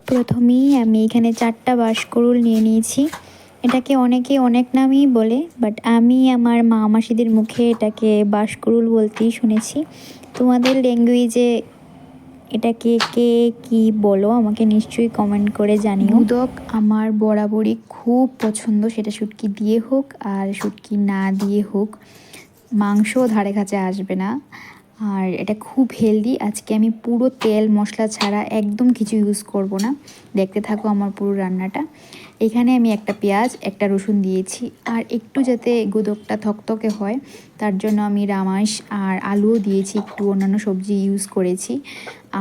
প্রথমেই আমি এখানে 4টা বাঁশকুড়ুল নিয়ে নিয়েছি। এটাকে অনেকে অনেক নামেই বলে, বাট আমি আমার মা মাসিদের মুখে এটাকে বাঁশকুড়ুল বলতেই শুনেছি। তোমাদের ল্যাঙ্গুয়েজে এটাকে কে কি বলো আমাকে নিশ্চয়ই কমেন্ট করে জানিও। গুদক আমার বরাবরই খুব পছন্দ, সেটা শুটকি দিয়ে হোক আর শুটকি না দিয়ে হোক, মাংস ধারে কাছে আসবে না। আর এটা খুব হেলদি। আজকে আমি পুরো তেল মশলা ছাড়া একদম কিছু ইউজ করব না। দেখতে থাকো আমার পুরো রান্নাটা। এখানে আমি একটা পেঁয়াজ একটা রসুন দিয়েছি, আর একটু যাতে গুদকটা থকথকে হয় তার জন্য আমি রামাস আর আলুও দিয়েছি, একটু অন্যান্য সবজি ইউজ করেছি,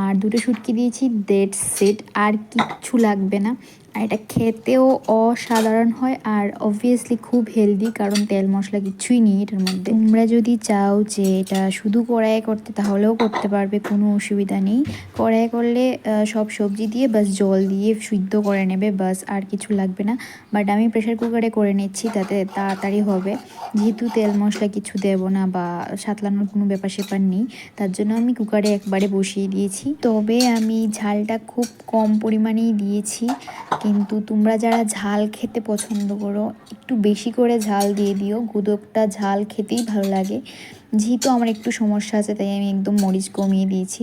আর দুটো শুটকি দিয়েছি। দ্যাটস ইট, আর কিচ্ছু লাগবে না। আর এটা খেতেও অসাধারণ হয়, আর অবভিয়াসলি খুব হেলদি, কারণ তেল মশলা কিচ্ছুই নেই এটার মধ্যে। তোমরা যদি চাও যে এটা শুধু কড়াইয়ে করতে তাহলেও করতে পারবে, কোনো অসুবিধা নেই। কড়াইয়ে করলে সব সবজি দিয়ে বাস জল দিয়ে সিদ্ধ করে নেবে, বাস আর কিছু লাগবে না। বাট আমি প্রেশার কুকারে করে নিচ্ছি, তাতে তাড়াতাড়ি হবে, যেহেতু তেল মশলা কিছু দেবো না বা সাতলানোর কোনো ব্যাপার স্যাপার নেই, তার জন্য আমি কুকারে একবারে বসিয়ে দিয়েছি। তবে আমি ঝালটা খুব কম পরিমাণেই দিয়েছি, কিন্তু তোমরা যারা ঝাল খেতে পছন্দ করো একটু বেশি করে ঝাল দিয়ে দিও। গুদকটা ঝাল খেতেই ভালো লাগে, যেহেতু আমার একটু সমস্যা আছে তাই আমি একদম মরিচ কমিয়ে দিয়েছি।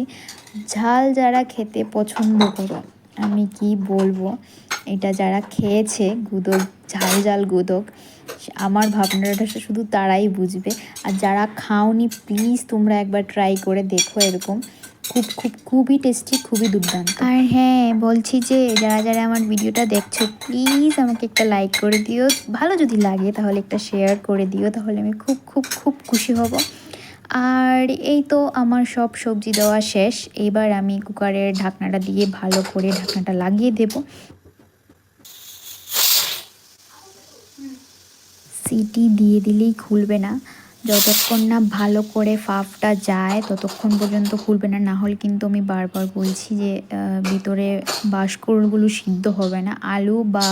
ঝাল যারা খেতে পছন্দ করো, আমি কি বলবো, এটা যারা খেয়েছে গুদক, ঝাল ঝাল গুদক, আমার ভাবনাটা শুধু তারাই বুঝবে। আর যারা খাওনি প্লিজ তোমরা একবার ট্রাই করে দেখো, এরকম খুবই টেস্টি, খুবই দুর্দান্ত। আর হ্যাঁ, বলছি যে যারা যারা আমার ভিডিওটা দেখছো প্লিজ আমাকে একটা লাইক করে দিও, ভালো যদি লাগে তাহলে একটা শেয়ার করে দিও, তাহলে আমি খুব খুশি হব। আর এই তো আমার সব সবজি দেওয়া শেষ। এবার আমি কুকারের ঢাকনাটা দিয়ে ভালো করে ঢাকনাটা লাগিয়ে দেব। সিটি দিয়ে দিলেই খুলবে না, যতক্ষণ না ভালো করে ফাফটা যায় ততক্ষণ পর্যন্ত খুলবে না। না হলে কিন্তু আমি বারবার বলছি যে ভিতরে বাঁশকুড়ুলগুলো সিদ্ধ হবে না। আলু বা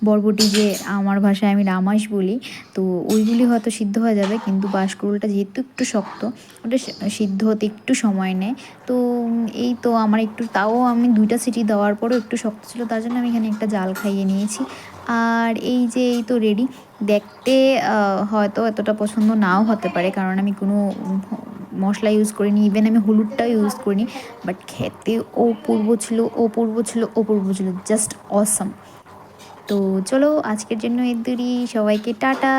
বরবটি, যে আমার ভাষায় আমি রামাস বলি, তো ওইগুলি হয়তো সিদ্ধ হয়ে যাবে, কিন্তু বাঁশকুড়ুলটা যেহেতু একটু শক্ত, ওটা সিদ্ধ হতে একটু সময় নেয়। তো এই তো আমার একটু, তাও আমি 2টা সিটি দেওয়ার পরও একটু শক্ত ছিল, তার জন্য আমি এখানে একটা জাল খাইয়ে নিয়েছি। আর এই যে এই তো রেডি। দেখতে হয়তো এতটা পছন্দ নাও হতে পারে, কারণ আমি কোনো মশলা ইউজ করিনি, ইভেন আমি হলুদটাও ইউজ করিনি, বাট খেতে অপূর্ব ছিল, জাস্ট অসাম। তো চলো আজকের জন্য এর দূরই, সবাইকে টাটা।